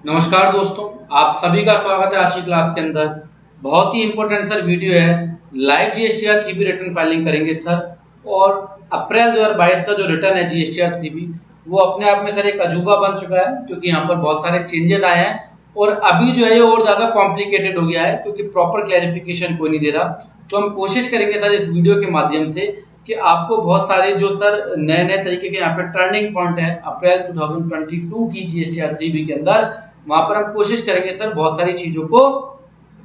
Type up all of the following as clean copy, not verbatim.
नमस्कार दोस्तों, आप सभी का स्वागत है आज की क्लास के अंदर। बहुत ही इंपॉर्टेंट सर वीडियो है। Live GSTR 3B return filing करेंगे सर। और अप्रैल 2022 का जो रिटर्न है जीएसटीआर 3B, वो अपने आप में सर एक अजूबा बन चुका है, क्योंकि यहाँ पर बहुत सारे चेंजेस आए हैं। और अभी जो है ये और ज़्यादा कॉम्प्लिकेटेड हो गया है, क्योंकि प्रॉपर क्लैरिफिकेशन कोई नहीं दे रहा। तो हम कोशिश करेंगे सर इस वीडियो के माध्यम से कि आपको बहुत सारे जो सर नए नए तरीके के यहाँ पे टर्निंग पॉइंट है अप्रैल 2022 की जीएसटीआर 3B के अंदर, वहां पर हम कोशिश करेंगे सर बहुत सारी चीजों को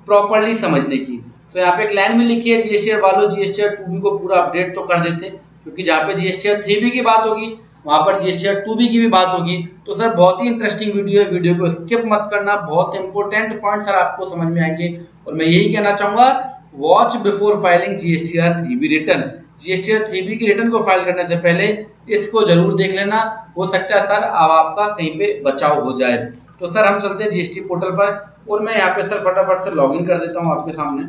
प्रॉपरली समझने की। तो यहाँ पे एक लाइन में लिखी है, जीएसटीआर वालों जीएसटीआर 2B को पूरा अपडेट तो कर देते, क्योंकि जहाँ पे जीएसटीआर 3B की बात होगी वहां पर जीएसटीआर 2B की भी बात होगी। तो सर बहुत ही इंटरेस्टिंग वीडियो है, वीडियो को स्किप मत करना, बहुत इंपॉर्टेंट पॉइंट सर आपको समझ में आएंगे। और मैं यही कहना चाहूंगा, watch before filing GSTR 3B return. GSTR 3B की रिटर्न को फाइल करने से पहले इसको जरूर देख लेना, हो सकता है सर अब आपका कहीं पे बचाव हो जाए। तो सर हम चलते हैं जीएसटी पोर्टल पर, और मैं यहाँ पे सर फटाफट से लॉगिन कर देता हूँ आपके सामने।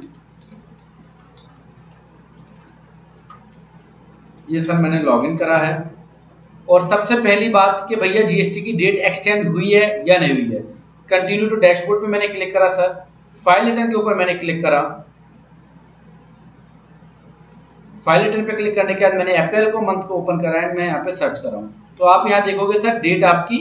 ये सर मैंने लॉगिन करा है। और सबसे पहली बात कि भैया जीएसटी की डेट एक्सटेंड हुई है या नहीं हुई है। कंटिन्यू टू डैशबोर्ड पे मैंने क्लिक करा सर, फाइल रिटर्न के ऊपर मैंने क्लिक करा। फाइल रिटर्न पे क्लिक करने के बाद मैंने अप्रैल को मंथ को ओपन करा है, मैं यहाँ पे सर्च कर रहा हूँ। तो आप यहाँ देखोगे सर डेट आपकी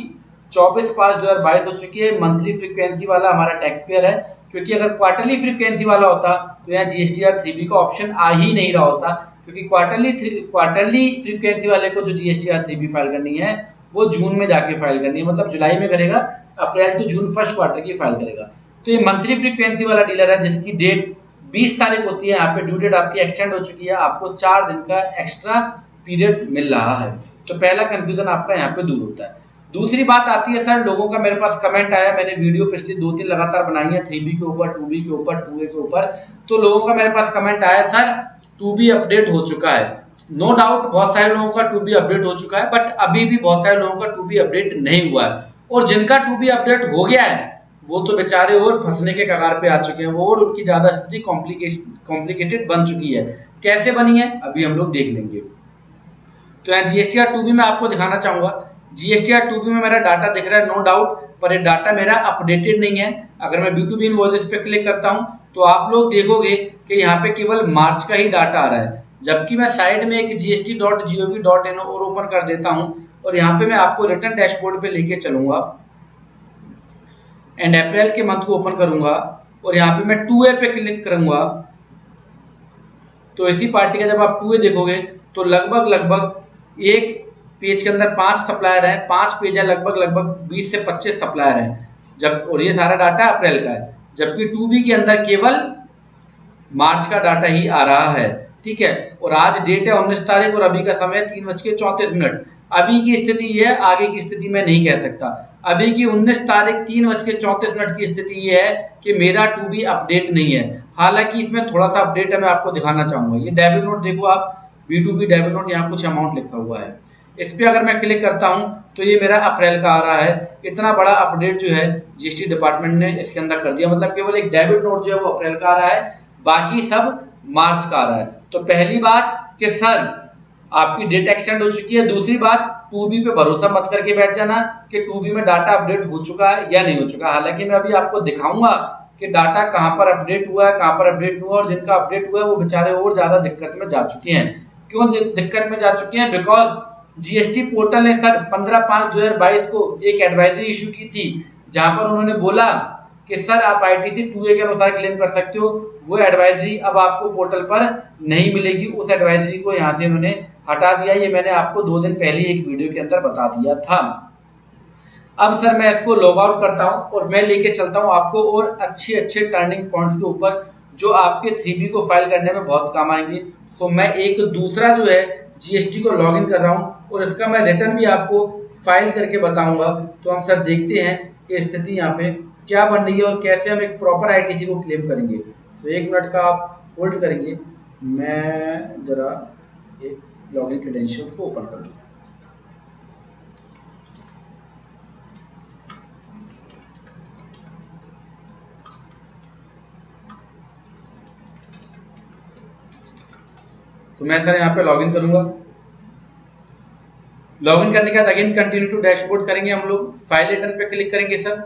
24/5/2022 हो चुकी है। मंथली फ्रीक्वेंसी वाला हमारा टैक्स पेयर है, क्योंकि अगर क्वार्टरली फ्रीक्वेंसी वाला होता तो यहाँ जीएसटीआर 3B का ऑप्शन आ ही नहीं रहा होता, क्योंकि क्वार्टरली फ्रीक्वेंसी वाले को जो जीएसटीआर 3B फाइल करनी है वो जून में जाके फाइल करनी है, मतलब जुलाई में करेगा, अप्रैल टू जून फर्स्ट क्वार्टर की फाइल करेगा। तो ये मंथली फ्रीक्वेंसी वाला डीलर है, जिसकी डेट 20 तारीख होती है। यहाँ पे ड्यू डेट आपकी एक्सटेंड हो चुकी है, आपको 4 दिन का एक्स्ट्रा पीरियड मिल रहा है। तो पहला कंफ्यूजन आपका यहाँ पे दूर होता है। दूसरी बात आती है सर, लोगों का मेरे पास कमेंट आया, मैंने वीडियो पिछली 2-3 लगातार बनाई है 3B के ऊपर, 2B के ऊपर, 2A के ऊपर। तो लोगों का मेरे पास कमेंट आया, सर 2B अपडेट हो चुका है। नो डाउट बहुत सारे लोगों का 2B अपडेट हो चुका है, बट अभी भी बहुत सारे लोगों का 2B अपडेट नहीं हुआ है। और जिनका 2B अपडेट हो गया है वो तो बेचारे और फंसने के कगार पे आ चुके हैं, वो और उनकी ज्यादा स्थिति कॉम्प्लिकेटेड बन चुकी है। कैसे बनी है अभी हम लोग देख लेंगे। तो यहाँ जीएसटीआर 2B में आपको दिखाना चाहूंगा, जीएसटीआर 2B में मेरा डाटा दिख रहा है नो डाउट, पर ये डाटा मेरा अपडेटेड नहीं है। अगर मैं B2B इनवॉइसेस पे क्लिक करता हूँ तो आप लोग देखोगे कि यहाँ पे केवल मार्च का ही डाटा आ रहा है, जबकि मैं साइड में एक gst.gov.in और ओपन कर देता हूँ, और यहाँ पे मैं आपको रिटर्न डैशबोर्ड पे लेके चलूंगा एंड अप्रैल के मंथ को ओपन करूंगा, और यहाँ पे मैं 2A पे क्लिक करूंगा। तो इसी पार्टी का जब आप 2A देखोगे तो लगभग लगभग एक पेज के अंदर 5 सप्लायर हैं, 5 पेज है, लगभग लगभग 20 से 25 सप्लायर हैं जब, और ये सारा डाटा अप्रैल का है, जबकि 2B के अंदर केवल मार्च का डाटा ही आ रहा है। ठीक है, और आज डेट है 19 तारीख और अभी का समय 3:34। अभी की स्थिति ये है, आगे की स्थिति मैं नहीं कह सकता। अभी की 19 तारीख 3:34 की स्थिति ये है कि मेरा 2B अपडेट नहीं है। हालांकि इसमें थोड़ा सा अपडेट है, मैं आपको दिखाना चाहूंगा। ये डेबिट नोट देखो आप, B2B डेबिट नोट, यहाँ कुछ अमाउंट लिखा हुआ है। इस पर अगर मैं क्लिक करता हूँ तो ये मेरा अप्रैल का आ रहा है। इतना बड़ा अपडेट जो है जीएसटी डिपार्टमेंट ने इसके अंदर कर दिया, मतलब केवल एक डेबिट नोट जो है वो अप्रैल का आ रहा है, बाकी सब मार्च का आ रहा है। तो पहली बात कि सर आपकी डेट एक्सटेंड हो चुकी है। दूसरी बात, 2B पे भरोसा मत करके बैठ जाना कि 2B में डाटा अपडेट हो चुका है या नहीं हो चुका। हालांकि मैं अभी आपको दिखाऊंगा कि डाटा कहां पर अपडेट हुआ है, कहां पर अपडेट हुआ, और जिनका अपडेट हुआ है वो बेचारे और ज्यादा दिक्कत में जा चुके हैं। क्यों दिक्कत में जा चुके हैं? बिकॉज जीएसटी पोर्टल ने सर 15/5/2022 को एक एडवाइजरी इशू की थी, जहां पर उन्होंने बोला कि सर आप आईटीसी 2A के अनुसार क्लेम कर सकते हो। वो एडवाइजरी अब आपको पोर्टल पर नहीं मिलेगी, उस एडवाइजरी को यहाँ से उन्होंने हटा दिया। ये मैंने आपको 2 दिन पहले एक वीडियो के अंदर बता दिया था। अब सर मैं इसको लॉग आउट करता हूँ और मैं लेके चलता हूँ आपको और अच्छे अच्छे टर्निंग पॉइंट्स के ऊपर, जो आपके 3B को फाइल करने में बहुत काम आएंगे। सो मैं एक दूसरा जो है जीएसटी को लॉग इन कर रहा हूँ और इसका मैं रिटर्न भी आपको फाइल करके बताऊंगा। तो हम सर देखते हैं कि स्थिति यहाँ पे क्या बन रही है और कैसे हम एक प्रॉपर आईटीसी को क्लेम करेंगे। तो 1 मिनट का आप होल्ड करेंगे, मैं जरा एक लॉगिन क्रेडेंशियल्स को ओपन कर लूँ। तो मैं सर यहाँ पे लॉगिन करूंगा। लॉगिन करने के बाद अगेन कंटिन्यू टू डैशबोर्ड करेंगे हम लोग, फाइल रिटर्न पे क्लिक करेंगे सर।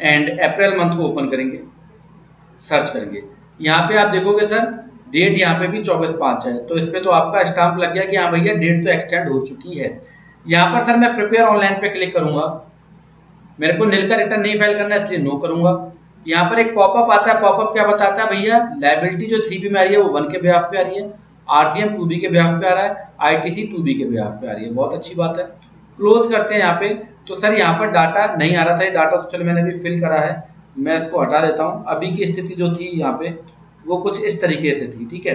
एंड अप्रैल मंथ को ओपन करेंगे, सर्च करेंगे। यहाँ पे आप देखोगे सर डेट यहाँ पे भी 24/5 है, तो इस पर तो आपका स्टाम्प लग गया कि हाँ भैया डेट तो एक्सटेंड हो चुकी है। यहाँ पर सर मैं प्रिपेयर ऑनलाइन पे क्लिक करूंगा, मेरे को नील का रिटर्न नहीं फाइल करना है इसलिए नो करूंगा। यहाँ पर एक पॉपअप आता है, पॉपअप क्या बताता है भैया, लाइबिलिटी जो 3B में आ रही है वो 1 के बिहाफ पे आ रही है, RCM 2B के बिहाफ पे आ रहा है, ITC 2B के बिहाफ पे आ रही है। बहुत अच्छी बात है, क्लोज करते हैं यहाँ पे। तो सर यहाँ पर डाटा नहीं आ रहा था, ये डाटा तो चलो मैंने अभी फिल करा है, मैं इसको हटा देता हूँ। अभी की स्थिति जो थी यहाँ पे वो कुछ इस तरीके से थी, ठीक है,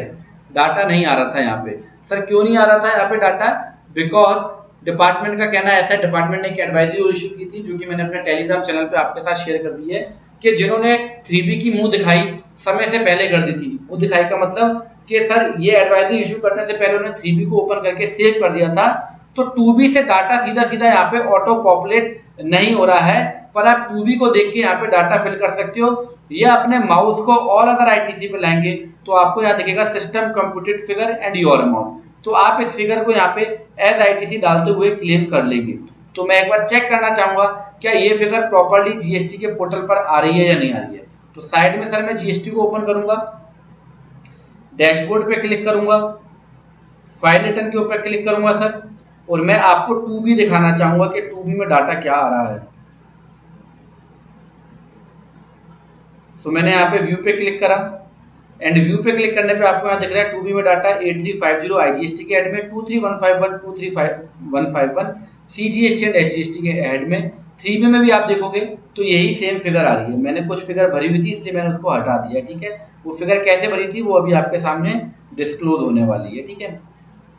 डाटा नहीं आ रहा था यहाँ पे। सर क्यों नहीं आ रहा था यहाँ पे डाटा, बिकॉज डिपार्टमेंट का कहना ऐसा है, डिपार्टमेंट ने एक एडवाइजरी इशू की थी जो कि मैंने अपने टेलीग्राम चैनल पे आपके साथ शेयर कर दी है, कि जिन्होंने 3B की मुंह दिखाई समय से पहले कर दी थी, मुंह दिखाई का मतलब कि सर ये एडवाइजरी इशू करने से पहले उन्होंने 3B को ओपन करके सेव कर दिया था, तो 2B से डाटा सीधा सीधा यहाँ पे ऑटो पॉपुलेट नहीं हो रहा है, पर आप 2B को देख के यहाँ पे डाटा फिल कर सकते हो। ये अपने माउस को और अगर ITC पे लाएंगे तो आपको यहाँ दिखेगा system computed figure and your amount, तो आप इस फिगर को यहाँ पे एज ITC डालते हुए क्लेम कर लेंगे। तो मैं एक बार चेक करना चाहूंगा क्या ये फिगर प्रॉपर्ली GST के पोर्टल पर आ रही है या नहीं आ रही है। तो साइड में सर मैं GST को ओपन करूंगा, डैशबोर्ड पे क्लिक करूंगा, फाइल रिटर्न के ऊपर क्लिक करूंगा सर, और मैं आपको 2B दिखाना चाहूंगा कि 2B में डाटा क्या आ रहा है। सो मैंने यहाँ पे व्यू पे क्लिक करा, एंड व्यू पे क्लिक करने पे आपको यहाँ दिख रहा है 2B में डाटा 8350 IGST के ऐड में, 23151 23151 CGST एंड SGST के ऐड में। 3B में भी आप देखोगे तो यही सेम फिगर आ रही है, मैंने कुछ फिगर भरी हुई थी इसलिए मैंने उसको हटा दिया, ठीक है। वो फिगर कैसे भरी थी वो अभी आपके सामने डिस्क्लोज होने वाली है, ठीक है।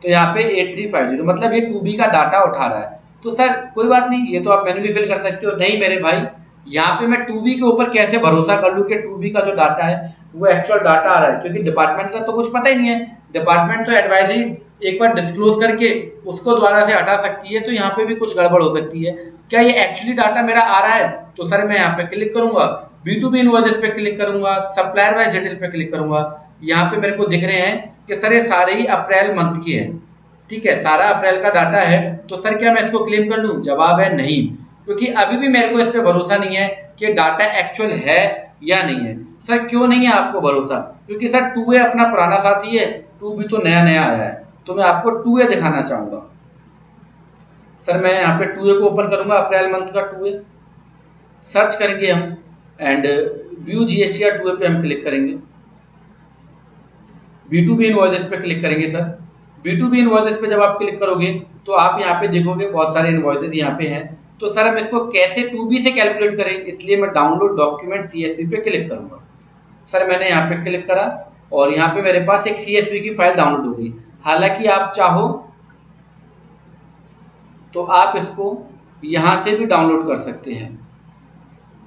तो यहाँ पे 8350 मतलब ये 2B का डाटा उठा रहा है। तो सर कोई बात नहीं, ये तो आप मैन्युअली फिल कर सकते हो। नहीं मेरे भाई, यहाँ पे मैं 2B के ऊपर कैसे भरोसा कर लूँ कि 2B का जो डाटा है वो एक्चुअल डाटा आ रहा है, क्योंकि डिपार्टमेंट का तो कुछ पता ही नहीं है। डिपार्टमेंट तो एडवाइजरी एक बार डिस्क्लोज करके उसको दोबारा से हटा सकती है, तो यहाँ पे भी कुछ गड़बड़ हो सकती है। क्या ये एक्चुअली डाटा मेरा आ रहा है? तो सर मैं यहाँ पे क्लिक करूंगा, B2B इनवॉइसेस पे क्लिक करूंगा, सप्लायर वाइज डिटेल पे क्लिक करूंगा। यहाँ पे मेरे को दिख रहे हैं कि सर ये सारे ही अप्रैल मंथ के हैं, ठीक है, सारा अप्रैल का डाटा है। तो सर क्या मैं इसको क्लेम कर लूँ? जवाब है नहीं, क्योंकि अभी भी मेरे को इस पर भरोसा नहीं है कि डाटा एक्चुअल है या नहीं है। सर क्यों नहीं है आपको भरोसा? क्योंकि सर 2A अपना पुराना साथी है, 2B तो नया नया आया है। तो मैं आपको 2A दिखाना चाहूंगा। सर मैं यहाँ पे 2A को ओपन करूंगा, अप्रैल मंथ का 2A सर्च करेंगे हम, एंड व्यू GST या 2A पे हम क्लिक करेंगे। B2B इनवॉइसेस पे क्लिक करेंगे सर। B2B इनवॉइसेस पे जब आप क्लिक करोगे तो आप यहाँ पे देखोगे बहुत सारे इनवॉइसेस यहाँ पे हैं। तो सर हम इसको कैसे 2B से कैलकुलेट करें, इसलिए मैं डाउनलोड डॉक्यूमेंट CSV पे क्लिक करूंगा। सर मैंने यहाँ पे क्लिक करा और यहाँ पे मेरे पास एक CSV की फाइल डाउनलोड हो गई। हालांकि आप चाहो तो आप इसको यहाँ से भी डाउनलोड कर सकते हैं,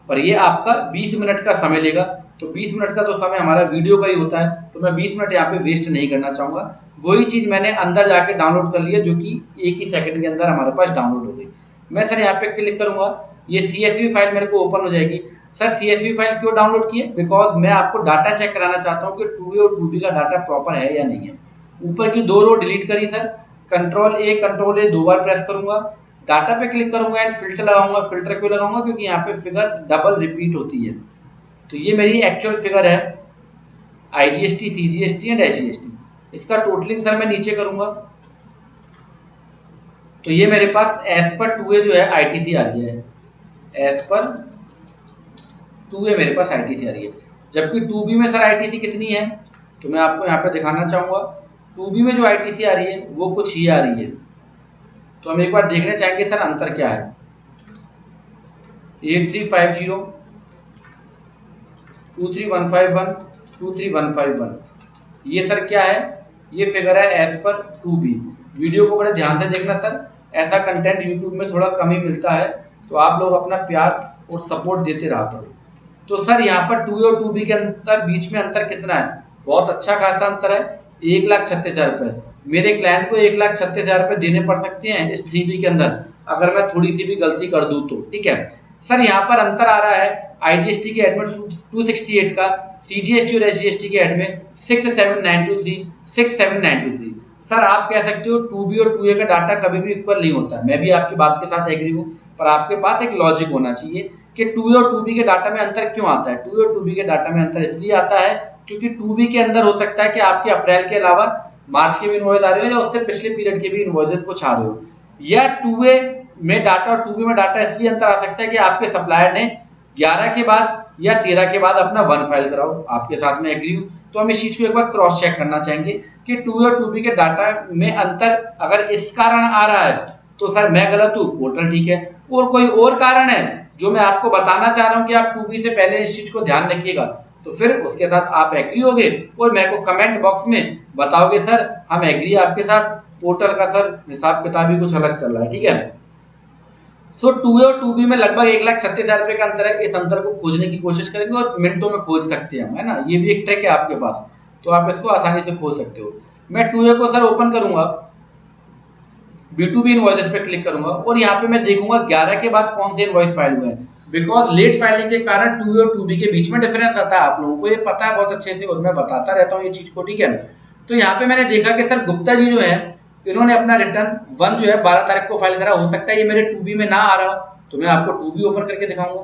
पर ये आपका 20 मिनट का समय लेगा। तो 20 मिनट का तो समय हमारा वीडियो का ही होता है, तो मैं 20 मिनट यहाँ पे वेस्ट नहीं करना चाहूँगा। वही चीज़ मैंने अंदर जाके डाउनलोड कर लिया, जो कि एक ही सेकंड के अंदर हमारे पास डाउनलोड हो गई। मैं सर यहाँ पे क्लिक करूँगा, ये CSV फाइल मेरे को ओपन हो जाएगी। सर CSV फाइल क्यों डाउनलोड की है? बिकॉज मैं आपको डाटा चेक कराना चाहता हूँ कि 2A और 2B का डाटा प्रॉपर है या नहीं है। ऊपर की 2 रो डिलीट करी सर, Ctrl+A 2 बार प्रेस करूँगा, डाटा पे क्लिक करूँगा एंड फिल्टर लगाऊंगा। फिल्टर क्यों लगाऊंगा? क्योंकि यहाँ पे फिगर्स डबल रिपीट होती है। तो ये मेरी एक्चुअल फिगर है IGST, CGST एंड SGST। इसका टोटलिंग सर मैं नीचे करूँगा तो ये मेरे पास एज पर 2A जो है ITC आ रही है, एज पर 2A मेरे पास ITC आ रही है। जबकि 2B में सर ITC कितनी है तो मैं आपको यहाँ पे दिखाना चाहूँगा। 2B में जो ITC आ रही है वो कुछ ही आ रही है, तो हम एक बार देखने चाहेंगे सर अंतर क्या है। 8350 23151 23151 ये सर क्या है? ये फिगर है एज पर 2B। वीडियो को बड़े ध्यान से देखना सर, ऐसा कंटेंट यूट्यूब में थोड़ा कम ही मिलता है, तो आप लोग अपना प्यार और सपोर्ट देते रहा करो। तो सर यहाँ पर 2A और 2B के अंदर बीच में अंतर कितना है? बहुत अच्छा खासा अंतर है, 1,36,000 रुपये। मेरे क्लाइंट को 1,36,000 रुपये देने पड़ सकते हैं इस 3B के अंदर, अगर मैं थोड़ी सी भी गलती कर दूँ तो, ठीक है। सर यहाँ पर अंतर आ रहा है IGST के ऐड में 268 का, CGST और SGST के ऐड में 67923 67923। सर आप कह सकते हो 2B और 2A का डाटा कभी भी इक्वल नहीं होता, मैं भी आपकी बात के साथ एग्री हूँ, पर आपके पास एक लॉजिक होना चाहिए कि 2A और 2B के डाटा में अंतर क्यों आता है। 2A और 2B के डाटा में अंतर इसलिए आता है क्योंकि 2B के अंदर हो सकता है कि आपके अप्रैल के अलावा मार्च के भी इनवॉइस आ रहे हो या उससे पिछले पीरियड के भी इनवॉइसेस कुछ आ रहे हो, या 2A में डाटा और 2B में डाटा इसलिए अंतर आ सकता है कि आपके सप्लायर ने 11 के बाद या 13 के बाद अपना 1 फाइल कराओ, आपके साथ में एग्री हूँ। तो हम इस चीज को एक बार क्रॉस चेक करना चाहेंगे कि 2A और 2B के डाटा में अंतर अगर इस कारण आ रहा है तो सर मैं गलत हूँ, पोर्टल ठीक है, और कोई और कारण है जो मैं आपको बताना चाह रहा हूँ कि आप 2B से पहले इस चीज को ध्यान रखिएगा, तो फिर उसके साथ आप एग्री होगे और मेरे को कमेंट बॉक्स में बताओगे सर हम एग्री आपके साथ, पोर्टल का सर हिसाब किताब ही कुछ अलग चल रहा है, ठीक है। सो 2A और 2B में लगभग 1,36,000 रुपए का अंतर है। इस अंतर को खोजने की कोशिश करेंगे और मिनटों में खोज सकते हैं हम, है ना, ये भी एक ट्रिक है आपके पास, तो आप इसको आसानी से खोज सकते हो। मैं 2A को सर ओपन करूंगा, B2B इनवॉइसेस पे क्लिक करूंगा और यहाँ पे मैं देखूंगा 11 के बाद कौन से इनवॉइस फाइल हुए हैं, बिकॉज लेट फाइलिंग के कारण 2A और 2B के बीच में डिफरेंस आता है, आप लोगों को ये पता है बहुत अच्छे से और मैं बताता रहता हूँ ये चीज को, ठीक है। तो यहाँ पे मैंने देखा कि सर गुप्ता जी जो है इन्होंने अपना रिटर्न 1 जो है 12 तारीख को फाइल करा, हो सकता है ये मेरे 2B में ना आ रहा हो, तो मैं आपको 2B ओपन करके दिखाऊंगा,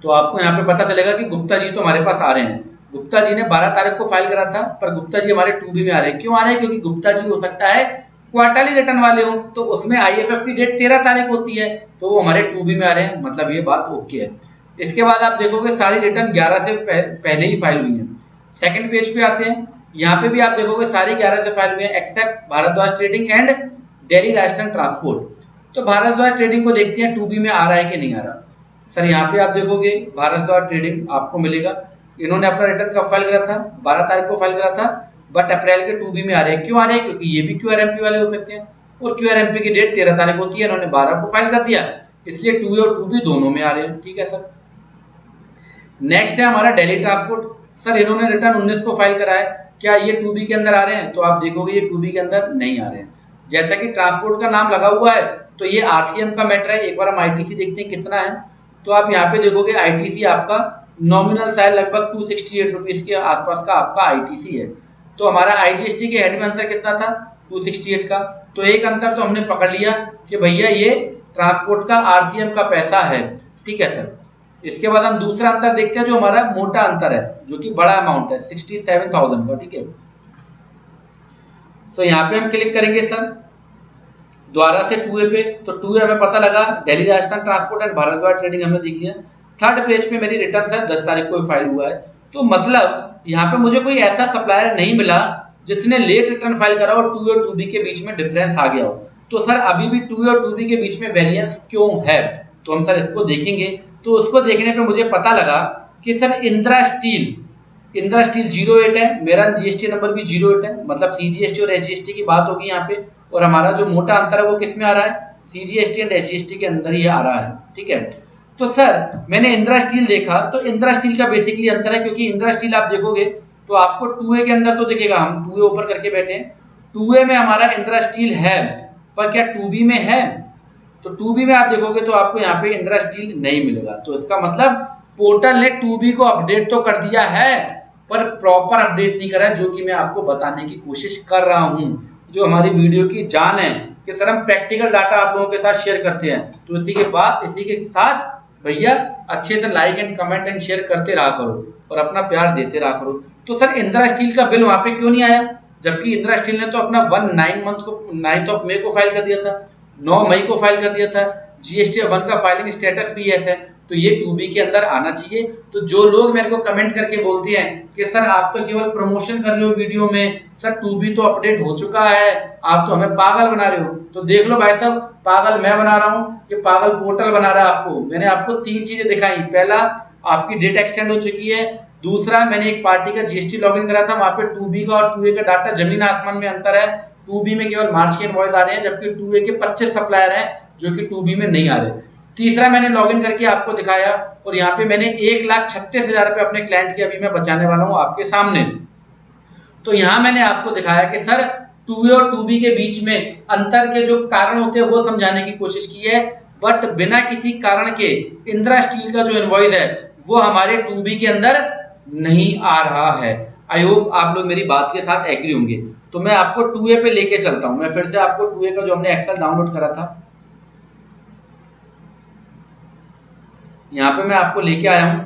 तो आपको यहाँ पे पता चलेगा कि गुप्ता जी तो हमारे पास आ रहे हैं। गुप्ता जी ने 12 तारीख को फाइल करा था, पर गुप्ता जी हमारे 2B में आ रहे हैं। क्यों आ रहे हैं? क्योंकि गुप्ता जी हो सकता है क्वार्टरली रिटर्न वाले हो, तो उसमें IFF की डेट 13 तारीख होती है, तो वो हमारे 2B में आ रहे हैं, मतलब ये बात ओके है। इसके बाद आप देखोगे सारी रिटर्न 11 से पहले ही फाइल हुई है। सेकंड पेज पे आते हैं, यहाँ पे भी आप देखोगे सारी 11 से फाइल हुई है except Bhardwaj trading and Delhi Rajasthan transport. तो भारद्वाज ट्रेडिंग को देखते हैं 2B में आ रहा है कि नहीं आ रहा। सर यहाँ पे आप देखोगे भारद्वाज ट्रेडिंग आपको मिलेगा, इन्होंने अपना रिटर्न कब फाइल करा था? 12 तारीख को फाइल करा था, बट अप्रैल के 2B में आ रहे हैं। क्यों आ रहे हैं? क्योंकि ये भी QRMP वाले हो सकते हैं और QRMP की डेट 13 तारीख होती है, इन्होंने 12 को फाइल कर दिया, इसलिए 2A और 2B दोनों में आ रहे हैं, ठीक है सर। नेक्स्ट है हमारा दिल्ली ट्रांसपोर्ट। सर इन्होंने रिटर्न 19 को फाइल करा है, क्या ये 2B के अंदर आ रहे हैं? तो आप देखोगे ये 2B के अंदर नहीं आ रहे हैं। जैसा कि ट्रांसपोर्ट का नाम लगा हुआ है तो ये RCM का मैटर है। एक बार हम ITC देखते हैं कितना है, तो आप यहाँ पे देखोगे ITC आपका नॉमिनल साइज लगभग 268 रुपीज के आसपास का आपका ITC है। तो हमारा IGST के हेड में अंतर कितना था? 268 का। तो एक अंतर तो हमने पकड़ लिया कि भैया ये ट्रांसपोर्ट का RCM का पैसा है, ठीक है सर। इसके बाद हम दूसरा अंतर देखते हैं जो हमारा मोटा अंतर है, जो कि बड़ा अमाउंट है 67,000 का, ठीक है। तो यहाँ पे हम क्लिक करेंगे सर द्वारा से 2A पे, तो 2A हमें पता लगा, Delhi Rajasthan transport and Bhardwaj trading हमने देख लिया। थर्ड पेज पे मेरी रिटर्न सर 10 तारीख को फाइल हुआ है, तो मतलब यहाँ पे मुझे कोई ऐसा सप्लायर नहीं मिला जिसने लेट रिटर्न फाइल करा और 2A और 2B के बीच में डिफरेंस आ गया हो। तो सर अभी भी 2A और 2B के बीच में वेरिएंस क्यों है, तो हम सर इसको देखेंगे। तो उसको देखने पे मुझे पता लगा कि सर इंदिरा स्टील 08 है, मेरा GST नंबर भी 08 है, मतलब CGST और SGST की बात होगी यहाँ पे, और हमारा जो मोटा अंतर है वो किस में आ रहा है? CGST एंड SGST के अंदर ही आ रहा है, ठीक है। तो सर मैंने इंदिरा स्टील देखा, तो इंदिरा स्टील का बेसिकली अंतर है, क्योंकि इंदिरा स्टील आप देखोगे तो आपको 2A के अंदर तो दिखेगा, हम 2A ऊपर करके बैठे हैं, 2A में हमारा इंदिरा स्टील है, पर क्या 2B में है? तो 2B में आप देखोगे तो आपको यहाँ पे इंदिरा स्टील नहीं मिलेगा। तो इसका मतलब पोर्टल ने 2B को अपडेट तो कर दिया है पर प्रॉपर अपडेट नहीं करा, जो कि मैं आपको बताने की कोशिश कर रहा हूँ। जो हमारी वीडियो की जान है कि सर हम प्रैक्टिकल डाटा आप लोगों के साथ शेयर करते हैं, तो इसी के साथ भैया अच्छे से like and comment and share करते रहा करो और अपना प्यार देते रहा करो। तो सर इंदिरा स्टील का बिल वहां पे क्यों नहीं आया, जबकि इंदिरा स्टील ने तो अपना 9 मई को फाइल कर दिया था, 9 मई को फाइल कर दिया था। GST 1 का फाइलिंग स्टेटस भी ऐसा है, तो ये 2B के अंदर आना चाहिए। तो जो लोग मेरे को कमेंट करके बोलते हैं कि सर आप तो केवल प्रमोशन कर रहे हो वीडियो में, सर 2B तो अपडेट हो चुका है, आप तो हमें पागल बना रहे हो, तो देख लो भाई साहब, पागल मैं बना रहा हूँ कि पागल पोर्टल बना रहा है आपको। मैंने आपको 3 चीजें दिखाई, पहला आपकी डेट एक्सटेंड हो चुकी है, दूसरा मैंने एक पार्टी का GST लॉगिन करा था, वहां पे 2B का और 2A का डाटा जमीन आसमान में अंतर है। 2B में केवल मार्च के इनवॉइस आ रहे हैं, जबकि 2A के 25 सप्लायर हैं जो कि 2B में नहीं आ रहे। तीसरा मैंने लॉगिन करके आपको दिखाया और यहाँ पे मैंने 1,36,000 रुपए अपने क्लाइंट के अभी मैं बचाने वाला हूँ आपके सामने। तो यहाँ मैंने आपको दिखाया कि सर 2A और 2B के बीच में अंतर के जो कारण होते हैं वो समझाने की कोशिश की है, बट बिना किसी कारण के इंदिरा स्टील का जो इनवॉइस है वो हमारे 2B के अंदर नहीं आ रहा है। आई होप आप लोग मेरी बात के साथ एग्री होंगे। तो मैं आपको 2A पे लेके चलता हूँ, मैं फिर से आपको 2A का जो हमने एक्सेल डाउनलोड करा था यहाँ पे मैं आपको लेके आया हूँ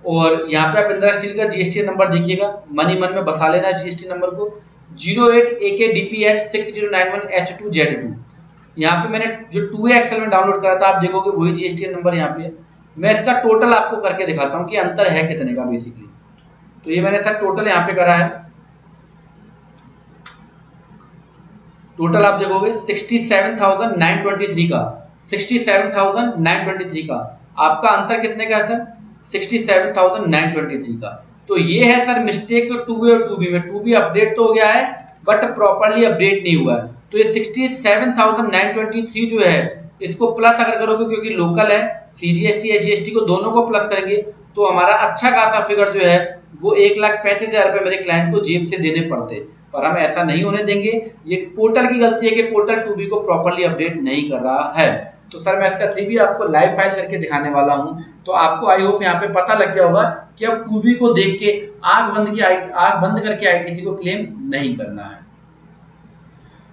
और यहाँ पे आप इंदिरा स्टील का जीएसटी नंबर देखिएगा, मनी मन में बसा लेना जीएसटी नंबर को 08AKDPH6091H2Z2। यहाँ पे मैंने जो 2A एक्सेल में डाउनलोड करा था, आप देखोगे वही जीएसटी नंबर यहाँ पे है। मैं इसका टोटल आपको करके दिखाता हूँ कि अंतर है कितने का बेसिकली। तो ये मैंने सर टोटल यहाँ पे करा है, टोटल आप देखोगे 67,923 का, 67,923 का। आपका अंतर कितने का है सर? 67,923 का। तो ये है सर मिस्टेक 2A और 2B में। 2B अपडेट तो हो गया है बट प्रॉपरली अपडेट नहीं हुआ है। तो ये 67,923 जो है इसको प्लस अगर करोगे, क्योंकि लोकल है, CGST SGST को दोनों को प्लस करेंगे तो हमारा अच्छा खासा फिगर जो है वो 1,35,000 रुपये मेरे क्लाइंट को जेब से देने पड़ते, पर हम ऐसा नहीं होने देंगे। ये पोर्टल की गलती है कि पोर्टल 2B को प्रॉपरली अपडेट नहीं कर रहा है। तो सर मैं इसका 3B आपको लाइव फाइल करके दिखाने वाला हूं, तो आपको आई होप यहाँ पे पता लग गया होगा कि अब 2B को देख के आंख बंद करके आईटीसी को क्लेम नहीं करना है।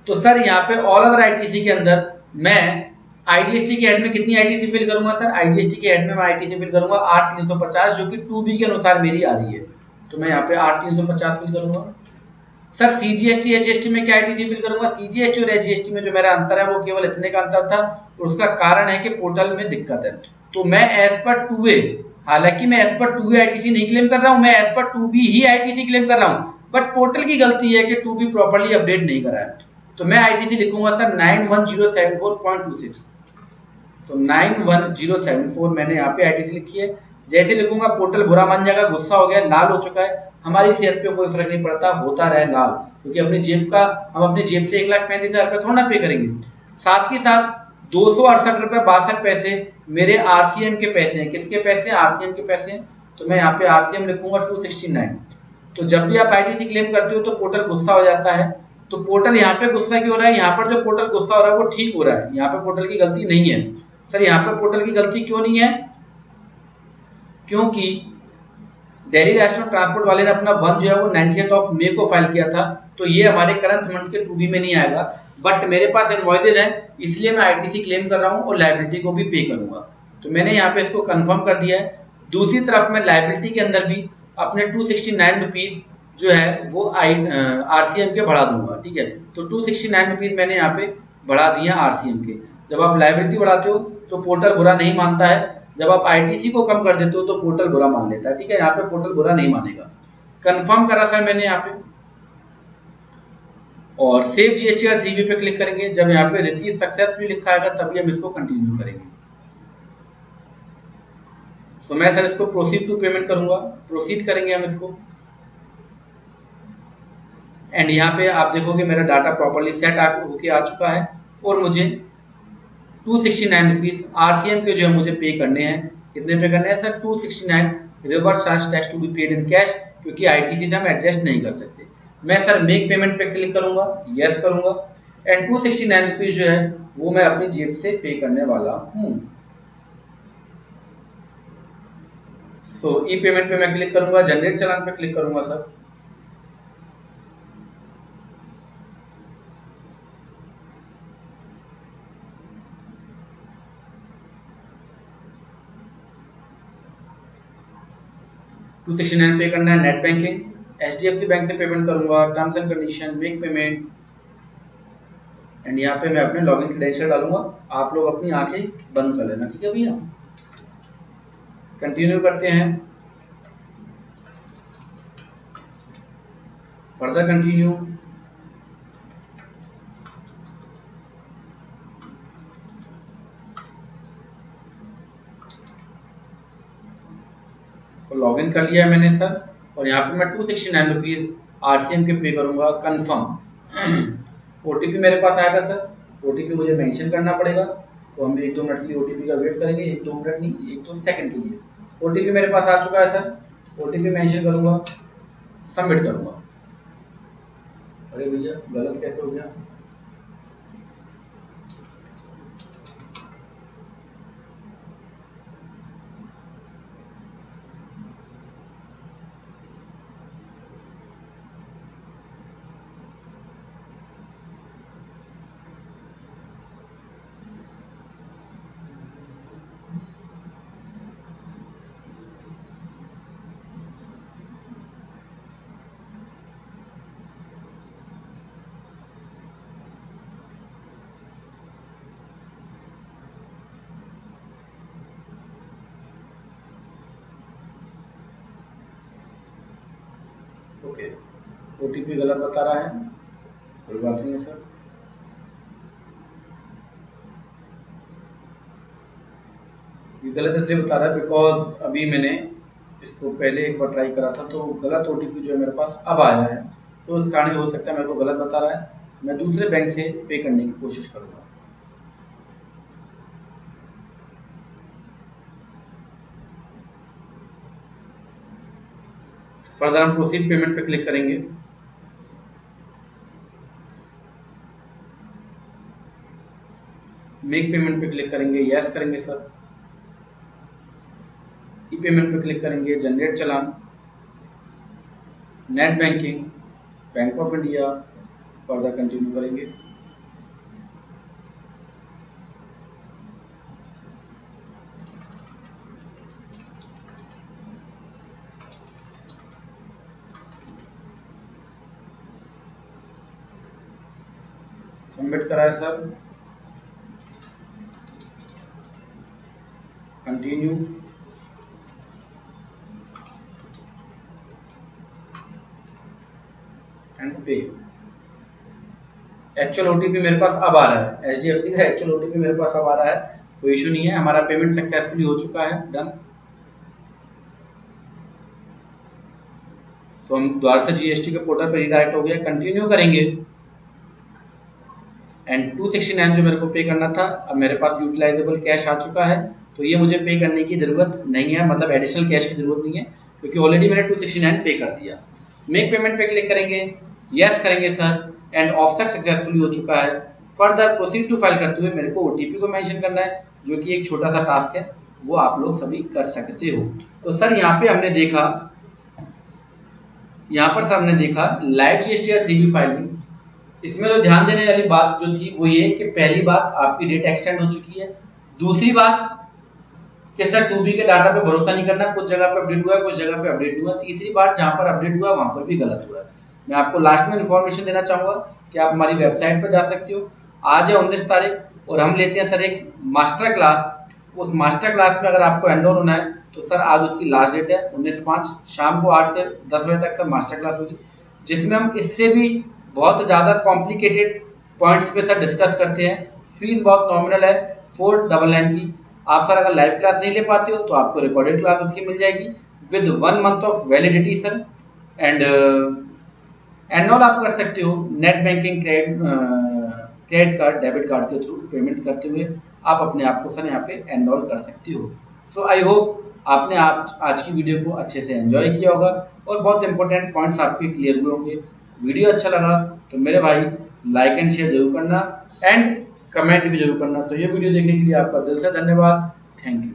तो सर यहाँ पे ऑल अदर आईटीसी के अंदर मैं आईजीएसटी के हेड में कितनी आईटीसी फिल करूंगा सर? आईजीएसटी के हेड में मैं आईटीसी फिल करूंगा 8350, जो कि 2B के अनुसार मेरी आ रही है। तो मैं यहाँ पे 8350 फिल करूंगा। सर सीजीएसटी एसजीएसटी में क्या आईटीसी फिल करूंगा? सीजीएसटी और एसजीएसटी में जो मेरा अंतर है वो केवल इतने का अंतर था, और उसका कारण है कि पोर्टल में दिक्कत है। तो मैं एज पर 2A, हालांकि मैं एज पर 2A आईटीसी नहीं क्लेम कर रहा हूं, मैं एज पर 2B ही आईटीसी क्लेम कर रहा हूं, बट पोर्टल की गलती है कि 2B प्रॉपर्ली अपडेट नहीं करा है। तो मैं आईटीसी लिखूंगा सर 91074.26। तो 91074 मैंने यहाँ पे आईटीसी लिखी है। जैसे लिखूंगा पोर्टल बुरा मान जाएगा, गुस्सा हो गया, लाल हो चुका है। हमारी सेहत पे कोई फर्क नहीं पड़ता, होता रहे लाल, क्योंकि अपनी जेब का, हम अपनी जेब से 1,35,000 रुपये थोड़ा ना पे करेंगे। साथ ही साथ 268 रुपये 62 पैसे मेरे आरसीएम के पैसे हैं। किसके पैसे? आरसीएम के पैसे हैं। तो मैं यहाँ पे आरसीएम लिखूंगा 269। तो जब भी आप आईटीसी क्लेम करते हो तो पोर्टल गुस्सा हो जाता है। तो पोर्टल यहाँ पे गुस्सा क्यों हो रहा है? यहाँ पर जो पोर्टल गुस्सा हो रहा है वो ठीक हो रहा है, यहाँ पे पोर्टल की गलती नहीं है। सर यहाँ पे पोर्टल की गलती क्यों नहीं है? क्योंकि दिल्ली नेशनल ट्रांसपोर्ट वाले ने अपना वन जो है वो 90 मई को फाइल किया था, तो ये हमारे करंट मंथ के 2B में नहीं आएगा। बट मेरे पास इनवॉइसेज हैं, इसलिए मैं आईटीसी क्लेम कर रहा हूँ और लायबिलिटी को भी पे करूंगा। तो मैंने यहाँ पे इसको कंफर्म कर दिया है। दूसरी तरफ मैं लायबिलिटी के अंदर भी अपने 269 रुपीज जो है वो आरसीएम के बढ़ा दूंगा। ठीक है, तो 269 रुपीज मैंने यहाँ पे बढ़ा दिया आरसीएम के। जब आप लायबिलिटी बढ़ाते हो तो पोर्टल बुरा नहीं मानता है, जब आप आईटीसी को कम कर देते हो तो पोर्टल बुरा मान लेता है। ठीक है, यहाँ पे पोर्टल बुरा नहीं मानेगा। कंफर्म करा सर मैंने यहाँ पे, और सेव जीएसटी और 3B पे क्लिक करेंगे। जब यहाँ पे रिसीव सक्सेसफुली लिखा आएगा तभी हम इसको कंटिन्यू करेंगे। तो मैं सर इसको प्रोसीड टू पेमेंट करूंगा, प्रोसीड करेंगे हम इसको। एंड यहाँ पे आप देखोगे मेरा डाटा प्रॉपरली सेट होके आ चुका है, और मुझे 269 रुपीज आरसीएम के जो है मुझे पे करने हैं। कितने पे करने हैं sir? 269 reverse charge tax to be paid in cash, क्योंकि आईटीसी से हम एडजस्ट नहीं कर सकते। मैं सर मेक पेमेंट पे क्लिक करूंगा, यस करूंगा, एंड 269 रुपीज जो है वो मैं अपनी जेब से पे करने वाला हूँ। सो ई पेमेंट पे मैं क्लिक करूंगा, जनरेट चालान पे क्लिक करूंगा सर। टू 269 पे करना है। नेट बैंकिंग, एचडीएफसी बैंक से पेमेंट करूंगा, terms and condition, make payment, and यहाँ पे मैं अपने लॉगिन क्रेडेंशियल डालूंगा। आप लोग अपनी आंखें बंद कर लेना, ठीक है भैया। कंटिन्यू करते हैं, फर्दर कंटिन्यू। तो लॉगिन कर लिया है मैंने सर, और यहाँ पे मैं 269 रुपीज आरसीएम के पे करूंगा, कंफर्म। ओटीपी मेरे पास आएगा सर, ओटीपी मुझे मेंशन करना पड़ेगा। तो हम 1-2 मिनट के लिए ओटीपी का वेट करेंगे, 1-2 मिनट नहीं, 1-2 सेकंड के लिए। ओटीपी मेरे पास आ चुका है सर, ओटीपी मेंशन करूंगा, सबमिट करूंगा। अरे भैया गलत कैसे हो गया? ओके, OTP गलत बता रहा है, कोई बात नहीं है सर। ये गलत इसलिए बता रहा है बिकॉज अभी मैंने इसको पहले एक बार ट्राई करा था तो गलत OTP जो है मेरे पास अब आया है, तो उस कारण हो सकता है मेरे को गलत बता रहा है। मैं दूसरे बैंक से पे करने की कोशिश करूँगा। फर्दर हम प्रोसीड पेमेंट पे क्लिक करेंगे। मेक पेमेंट पे क्लिक करेंगे, यस करेंगे सर। ई पेमेंट पे क्लिक करेंगे, generate challan, net banking, bank of India, further continue करेंगे। सबमिट करा है सर, कंटिन्यू, एंड पे। एक्चुअल OTP मेरे पास अब आ रहा है, HDFC का एक्चुअल OTP मेरे पास अब आ रहा है, कोई इशू नहीं है, हमारा पेमेंट सक्सेसफुली हो चुका है, डन। सो हम दोबारा से GST के पोर्टल पर रिडायरेक्ट हो गया, कंटिन्यू करेंगे। एंड 269 जो मेरे को पे करना था, अब मेरे पास यूटिलाइजेबल कैश आ चुका है, तो ये मुझे पे करने की ज़रूरत नहीं है, मतलब एडिशनल कैश की ज़रूरत नहीं है, क्योंकि ऑलरेडी मैंने 269 पे कर दिया। मेक पेमेंट पे क्लिक करेंगे, यस करेंगे सर, एंड ऑफसेट सक्सेसफुली हो चुका है। फर्दर प्रोसीड टू फाइल करते हुए मेरे को OTP को मेंशन करना है, जो कि एक छोटा सा टास्क है, वो आप लोग सभी कर सकते हो। तो सर यहाँ पे हमने देखा, यहाँ पर सर हमने देखा लाइव GST 3B फाइलिंग। इसमें तो ध्यान देने वाली बात जो थी वो ये कि पहली बात आपकी डेट एक्सटेंड हो चुकी है, दूसरी बात कि सर 2B के डाटा पे भरोसा नहीं करना, कुछ जगह पे अपडेट हुआ है, कुछ जगह पे अपडेट नहीं हुआ, तीसरी बात जहाँ पर अपडेट हुआ वहाँ पर भी गलत हुआ है। मैं आपको लास्ट में इन्फॉर्मेशन देना चाहूँगा कि आप हमारी वेबसाइट पर जा सकते हो। आज है 19 तारीख और हम लेते हैं सर एक मास्टर क्लास, उस मास्टर क्लास में अगर आपको एनरोल होना है तो सर आज उसकी लास्ट डेट है 19/5, शाम को 8 से 10 बजे तक सर मास्टर क्लास होगी, जिसमें हम इससे भी बहुत ज़्यादा कॉम्प्लिकेटेड पॉइंट्स पे सर डिस्कस करते हैं। फीस बहुत नॉमिनल है, 499 की। आप सर अगर लाइव क्लास नहीं ले पाते हो तो आपको रिकॉर्डेड क्लास उसकी मिल जाएगी with 1 month of validity sir. And enrol आप कर सकते हो net banking, credit card, debit card के थ्रू पेमेंट करते हुए आप अपने आप को सर यहाँ पे एनरोल कर सकते हो। सो आई होप आपने आज की वीडियो को अच्छे से एंजॉय किया होगा और बहुत इंपॉर्टेंट पॉइंट्स आपके क्लियर हुए होंगे। वीडियो अच्छा लगा तो मेरे भाई लाइक एंड शेयर जरूर करना एंड कमेंट भी जरूर करना। तो ये वीडियो देखने के लिए आपका दिल से धन्यवाद, थैंक यू।